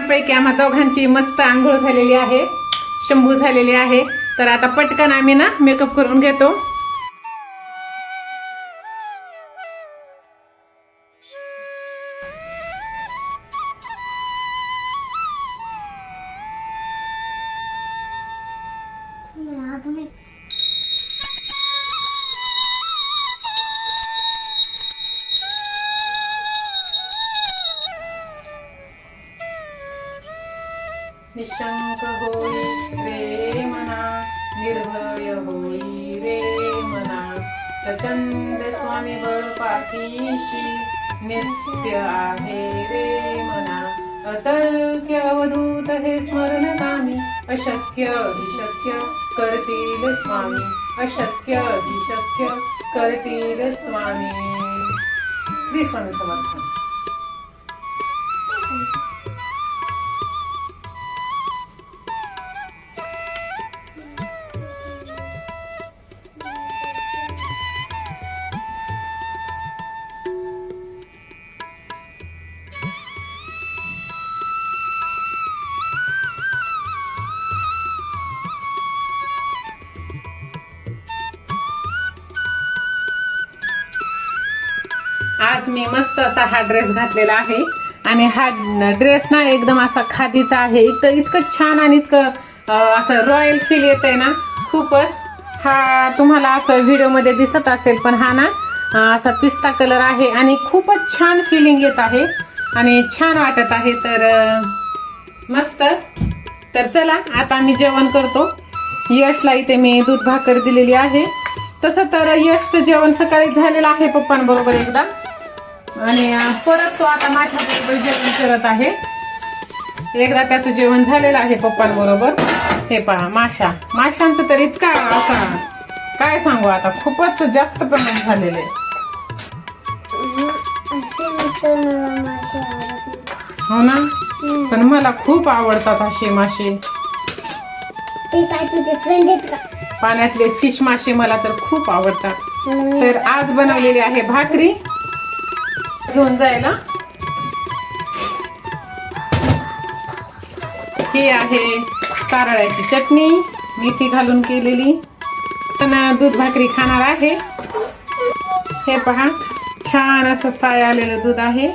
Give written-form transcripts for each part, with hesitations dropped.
छानपैकी आम्हा दोघांची मस्त आंघोळ झालेली आहे, शंभू झालेली आहे. तर आता पटकन आम्ही ना मेकअप करून घेतो. निशंक होई रे मना, निर्भय होई रे मना, प्रचंड स्वामी बळ पाठीशी नित्य आहे रे मना. अतर्क्य अवधूत हे स्मरण कामी, अशक्य अभिशक्य करतील स्वामी, अशक्य अभिशक्य करतील स्वामी. श्री स्वामी समर्थ. आज मी मस्त असा हा ड्रेस घातलेला आहे आणि हा ड्रेस ना एकदम असा खादीचा आहे. इतकं छान आणि इतकं असं रॉयल फील येत आहे ना खूपच. हा तुम्हाला असं व्हिडिओमध्ये दिसत असेल पण हा ना असा पिस्ता कलर आहे आणि खूपच छान फिलिंग येत आहे आणि छान वाटत आहे. तर मस्त. तर चला आता आम्ही जेवण करतो. यशला इथे मी दूध भाकर दिलेली आहे. तसं तर यशचं जेवण सकाळी झालेलं आहे पप्पांबरोबर एकदा आणि परत तो आता माझ्याबरोबर जेवण करत आहे. एकदा त्याचं जेवण झालेलं आहे पप्पांबरोबर. हे पहा माशांचं तर इतका असा काय सांगू आता खूपच जास्त प्रमाण झालेले. हो ना, पण मला खूप आवडतात असे मासे. पाण्यातले फिश मासे मला तर खूप आवडतात. तर आज बनवलेली आहे भाकरी घेऊन जायला. ही आहे कारळ्याची चटणी मेथी घालून केलेली. पण दूध भाकरी खाणार आहे. हे पहा छान असं साय आलेलं दूध आहे.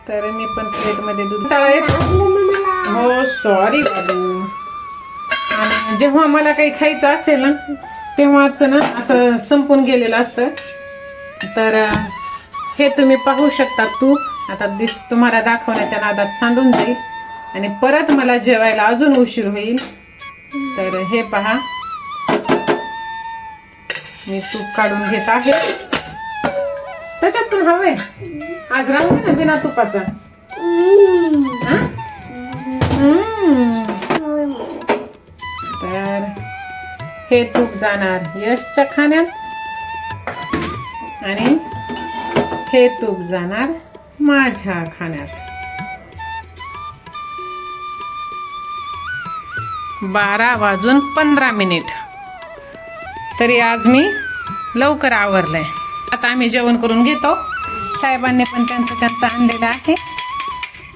तर मी पण प्लेट मध्ये दूध हो सॉरी बाबू. आणि जेव्हा मला काही खायचं असेल ना तेव्हाच ना असं संपून गेलेलं असतं. तर हे तुम्ही पाहू शकता. तूप आता तुम्हाला दाखवण्याच्या नादात सांडून जाईल आणि परत मला जेवायला अजून उशीर होईल. तर हे पहा मी तूप काढून घेत आहे. त्याच्यात पण हवंय आज राहू ना बिना तुपाचा. तर हे तूप जाणार यशच्या खाण्यात आणि हे तूप जाणार माझ्या खाण्यात. 12:15 तरी आज मी लवकर आवरलंय. आता आम्ही जेवण करून घेतो. साहेबांनी पण त्यांचं आणलेलं आहे.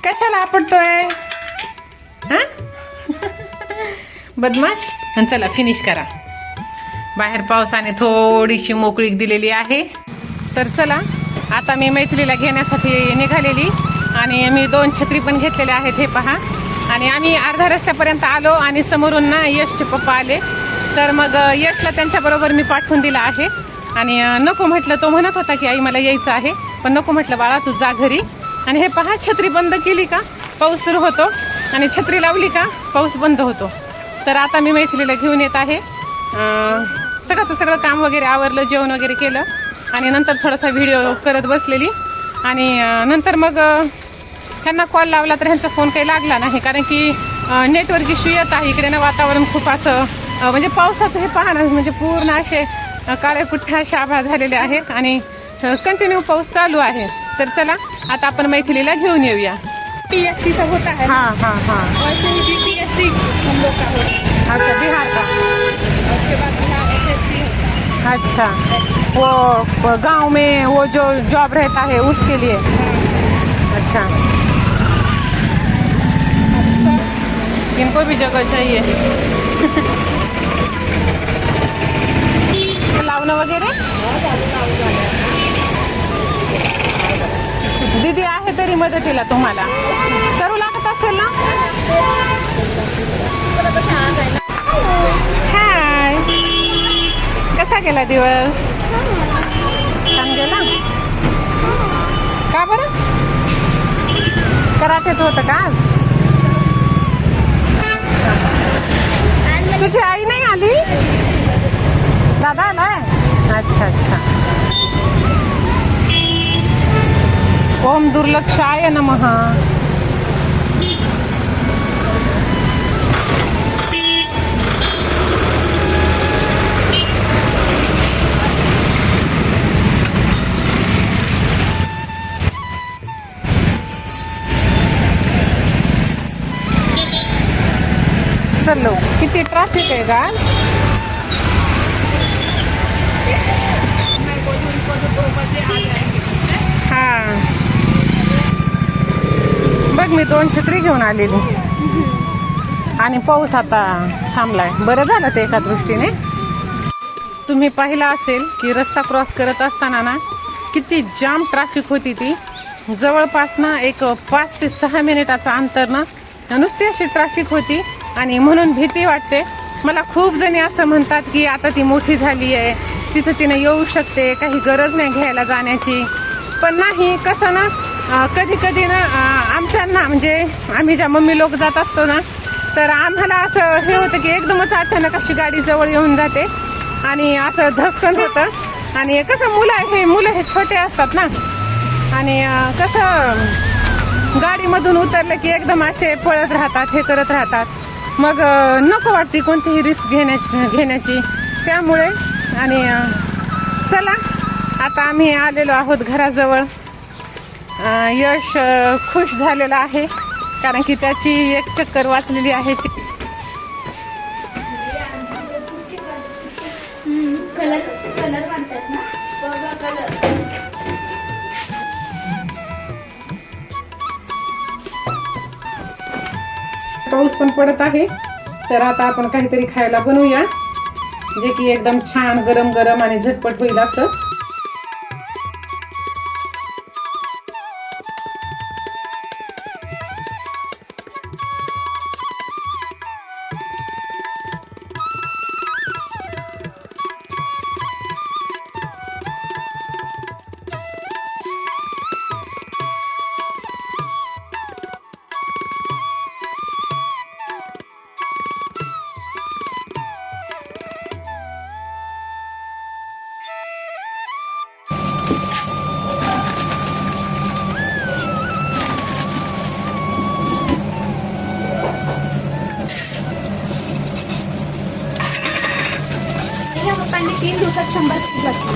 कशाला आपटतोय हा बदमाश. चला फिनिश करा. बाहेर पावसाने थोडीशी मोकळीक दिलेली आहे. तर चला आता मी मैत्रीला घेण्यासाठी निघालेली आणि मी 2 छत्री पण घेतलेल्या आहेत. हे पहा. आणि आम्ही अर्ध्या रस्त्यापर्यंत आलो आणि समोरून ना यशचे पप्पा आले. तर मग यशला त्यांच्याबरोबर मी पाठवून दिला आहे. आणि नको म्हटलं. तो म्हणत होता की आई मला यायचं आहे पण नको म्हटलं बाळा तू जा घरी. आणि हे पहा छत्री बंद केली का पाऊस सुरू होतो आणि छत्री लावली का पाऊस बंद होतो. तर आता मी मैत्रीला घेऊन येत आहे. सगळं काम वगैरे आवरलं, जेवण वगैरे केलं आणि नंतर थोडासा व्हिडिओ करत बसलेली. आणि नंतर मग ह्यांना कॉल लावला तर ह्यांचा फोन काही लागला नाही कारण की नेटवर्क इश्यू येत आहे इकडे ना. वातावरण खूप असं म्हणजे पावसाचं हे पहा ना म्हणजे पूर्ण असे काळे पुठ्ठा असे आभाळ झालेले आहेत आणि कंटिन्यू पाऊस चालू आहे. तर चला आता आपण मैथिलीला घेऊन येऊया. PSC सब होता है। हाँ हाँ हाँ। वैसे ही PSC हम लोग का होता है। अच्छा बिहार का। उसके बाद बिहार SSC होता है। अच्छा वो गांव में वो जो जॉब रहता है उसके लिए। अच्छा इनको भी जगह चाहिए. लावणं वगैरे दीदी आहे तरी मदतीला तुम्हाला करू लागत असेल ना. हाय, कसा गेला दिवस? छान गेला. का बरं? कराटेच होतं का आज? तुझी आई नाही आली? दादा आलाय. अच्छा अच्छा. ओम दुर्लक्षाय नमः. चलो, किती ट्रॅफिक आहे का आज? हा, बघ मी 2 छत्री घेऊन आलेली आणि पाऊस आता थांबलाय. बरं झालं ते एका दृष्टीने. तुम्ही पाहिलं असेल की रस्ता क्रॉस करत असताना ना किती जाम ट्रॅफिक होती. ती जवळपास ना एक 5 ते 6 मिनिटाचं अंतर ना नुसती अशी ट्रॅफिक होती. आणि म्हणून भीती वाटते. मला खूप जणी असं म्हणतात की आता ती मोठी झाली आहे, तिचं तिनं येऊ शकते, काही गरज नाही घ्यायला जाण्याची. पण नाही, कसं ना कधी कधी ना आमच्यांना म्हणजे आम्ही ज्या मम्मी लोक जात असतो ना, तर आम्हाला असं हे होतं की एकदमच अचानक अशी गाडी जवळ येऊन जाते आणि असं धसकन होतं. आणि कसं मुलं हे छोटे असतात ना, आणि कसं गाडीमधून उतरलं की एकदम असे पळत राहतात, हे करत राहतात. मग नको वाटते कोणतीही रिस्क घेण्याची. त्यामुळे आणि चला आता आम्ही आलेलो आहोत घराजवळ. यश खुश झालेला आहे कारण की त्याची एक चक्कर वाचलेली आहे. कलर म्हणतात ना, पाऊस पण पडत आहे. तर आता आपण काहीतरी खायला बनवूया जे की एकदम छान गरम गरम आणि झटपट होईल असं. पप्पांनी 3 दिवसात 100 घातली.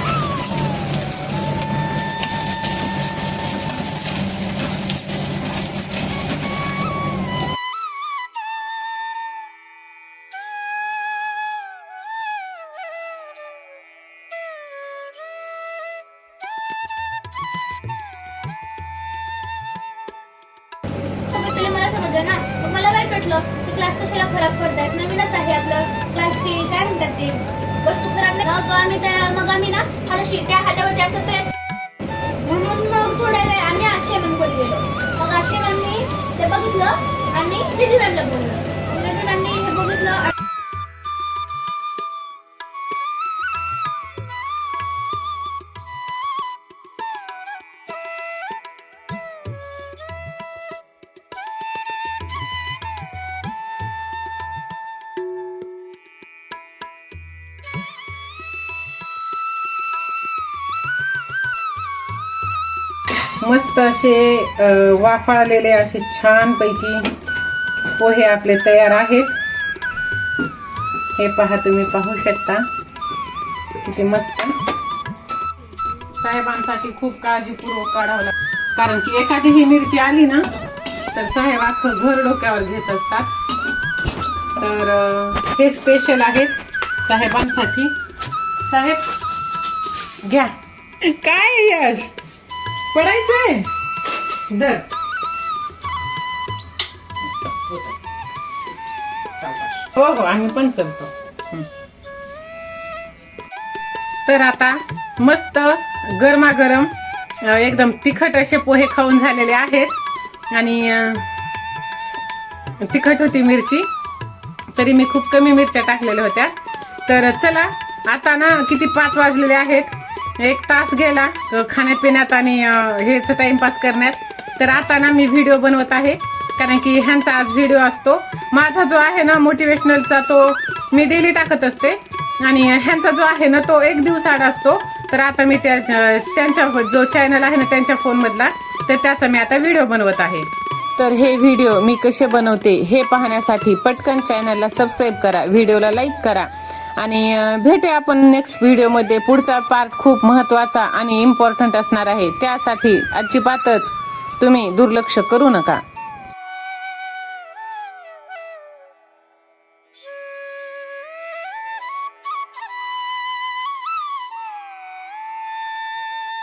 मला समजलं ना, मग मला वाईट वाटलं की क्लास कशाला खराब करतायत. नवीनच आहे आपलं क्लासची काय म्हणतात ते वस्तू खराब नाही. मग आम्ही ना त्या हातावरती असं प्रेस म्हणून मग थोड्या वेळ आम्ही आशे मॅमकडे गेलो. मग आशे मॅमनी ते बघितलं आणि रिजू मॅमला बोललो. रिजू मॅमनी हे बघितलं. मस्त असे वाफाळलेले असे छान पैकी पोहे आपले तयार आहेत. हे पहा, तुम्ही पाहू शकता किती मस्त. साहेबांसाठी खूप काळजीपूर्वक काढावं लागतं कारण की एखादी ही मिरची आली ना तर साहेब अख्खं घर डोक्यावर घेत असतात. तर हे स्पेशल आहेत साहेबांसाठी. साहेब घ्या. काय यश पडायचंय दर हो हो आम्ही पण चलतो. तर आता मस्त गरमागरम एकदम तिखट असे पोहे खाऊन झालेले आहेत. आणि तिखट होती मिरची, तरी मी खूप कमी मिरच्या टाकलेल्या होत्या. तर चला आता ना किती 5 वाजलेले आहेत. 1 तास गेला खाण्यापिण्यात आणि हेच टाइमपास करण्यात. तर आता ना मी व्हिडिओ बनवत आहे, कारण की ह्यांचा आज व्हिडिओ असतो. माझा जो आहे ना मोटिवेशनलचा तो मी डेली टाकत असते, आणि ह्यांचा जो आहे ना तो 1 दिवसाआड असतो. तर आता मी त्यांच्या जो चॅनल आहे ना त्यांच्या फोनमधला, तर त्याचा मी आता व्हिडिओ बनवत आहे. तर हे व्हिडिओ मी कसे बनवते हे पाहण्यासाठी पटकन चॅनलला सबस्क्राईब करा, व्हिडिओला लाईक करा, आणि भेटूया आपण नेक्स्ट व्हिडिओमध्ये. पुढचा पार्ट खूप महत्त्वाचा आणि इम्पॉर्टंट असणार आहे, त्यासाठी अजिबातच तुम्ही दुर्लक्ष करू नका.